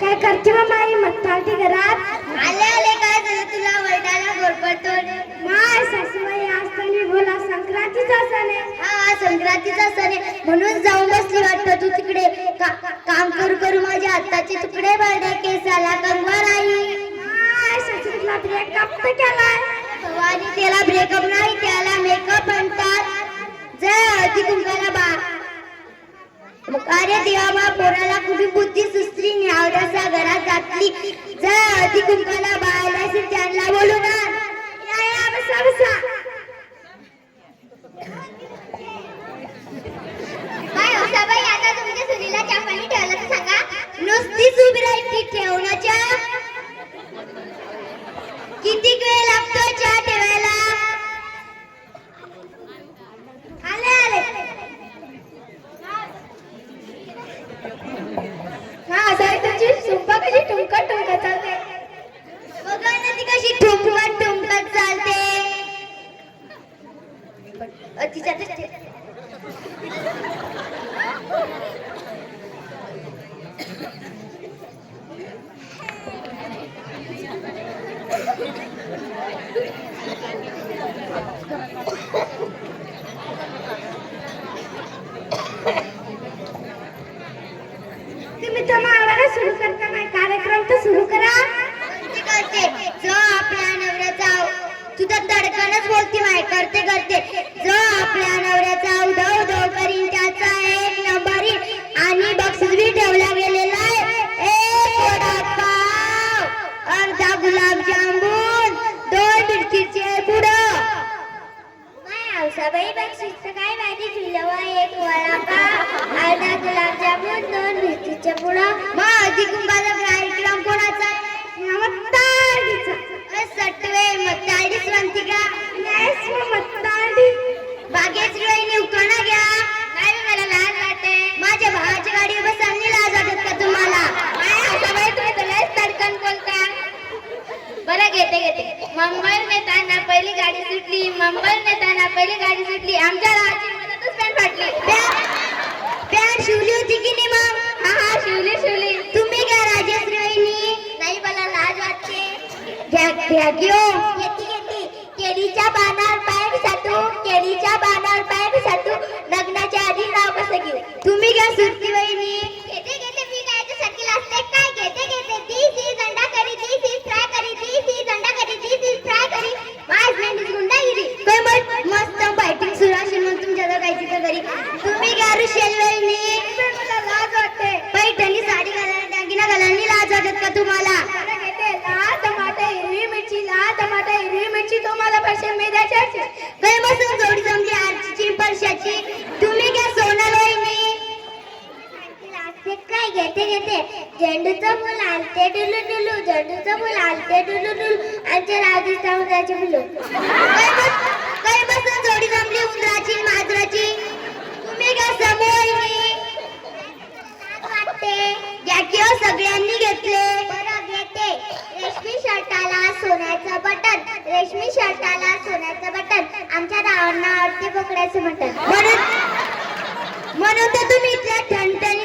काय करते बा माई मत्ताटी घरात? आले आले काय झालं तुला वरडायला गोरपटून? माय सासूबाई आज तर बोला संक्रांतीचा सण आहे. हा संक्रांतीचा सण आहे म्हणून जाऊन बसली वाटतं तू तिकडे. काम करू करू माझ्या हाताचे तुकडे पडले केसाला कंगवा राही. माय सासूला ब्रेकअप केलाय. भवानी त्याला ब्रेकअप नाही त्याला मेकअप म्हणतात. जय हळदी कुंकाला बा. अरे देवा बा पोराला कुठे बुद्धी सुचली न्यावऱ्याच्या घरात घातली. जय हळदी कुंकाला बायला त्यांना बोलू ना. या बसा बसा. काय होता बाई आता तुमच्या सुनीला चहा पाणी ठेवलं तर सांगा. नुसतीच उभी राहिली ठेवण्याच्या. किती वेळ लागतो चहा ठेवायला? आले आले. हा साई तुझी सुंपा कशी ठुमकत ठुमकत चालते. बघा ना ती कशी ठुमकत ठुमकत चालते. तिच्यातच तुम्ही तर मावाला सुरू करता नाही कार्यक्रम तर सुरू करा. करते जो आपल्या नवऱ्याचा तुझा धडकनच बोलती माय करते करते. जो आपल्या नवऱ्याचा उधव उधव करीन त्याचा एक नंबरी आणि बक्षीस बी ठेवला गेलेला आहे. एक वडापाव, अर्धा गुलाबजामुन, 2 मिरचीचे पुडं. माय औसाबाई बक्षीसचं काय माहिती तुला? एक वडापाव, अर्धा गुलाबजामुन, 2 मिरचीचे पुडं. मग हळदी कुंकाचा कार्यक्रम कोणाचा आहे? मत्ताडीचा. सटवे मत्ताडीच म्हणती का? नाहीच मग मत्ताडी. बागेच रोहिणी उखाणा घ्या. नाही मला लाज वाटते. माझ्या भावाच्या गाडीवर बसायला लाज वाटत का तुम्हाला? सबाई तुम्ही तर लयच तडकन बोलता. बरं घेते घेते. मुंबईला नेताना पहिली गाडी सुटली. मुंबईला नेताना पहिली गाडी सुटली. आमच्या राहाची मदतच पॅन्ट फाटली. पॅन्ट शिवली होती की नाही मग? हा हा शिवली शिवली. तुम्ही घ्या राजेश रोहिणी. नाही मला लाज वाटते. घ्या घ्या घेती घेती. केळीच्या पानावर पॅन्ट साठू. केळीच्या पानावर पॅन्ट साठू. लग्नाच्या आधी नाव कसं घेऊ? तुम्ही घ्या सुरती वहिनी. घेते घेते. मी काय सारखी असते काय? घेते घेते. ती दंडा करी ती फ्राय करी ती दंडा करी ती फ्राय करी. माझ मेंढीच गुंडागिरी. काय मस्त फायटिंग सुरू असेल मग तुमच्या दोघांची तर घरी. तुम्ही घ्या ऋषेल वहिनी. मला लाज वाटते. पैठणी साडी घालायला दागिना घालायला लाज वाटत का तुम्हाला? लाल टमाटर हिरवी मिरची लाल टमाटर हिरवी मिरची तुम्हाला पैसे मी द्यायचे. काही बसून जोडी जमली आरची परशाची. तुम्ही घ्या सोनल वहिनी. काय घेते घेते. झेंडूचं फुल आलते डुलू डुलू. झेंडूचं फुल आलते डुलू डुलू. आमच्या राजस्थान उंदराची फुलं. काही बसून जोडी जमली उंदराची माजराची. तुम्ही घ्या समूह वहिनी. घ्या किंवा सगळ्यांनी घेतले. बरं घेते. रेशमी शर्टाला सोन्याचं बटन. रेशमी शर्टाला सोन्याचं बटन. आमच्या गावांना आवडते बोकड्याचं मटण. म्हणून तर तुम्ही इथल्या ठणठणी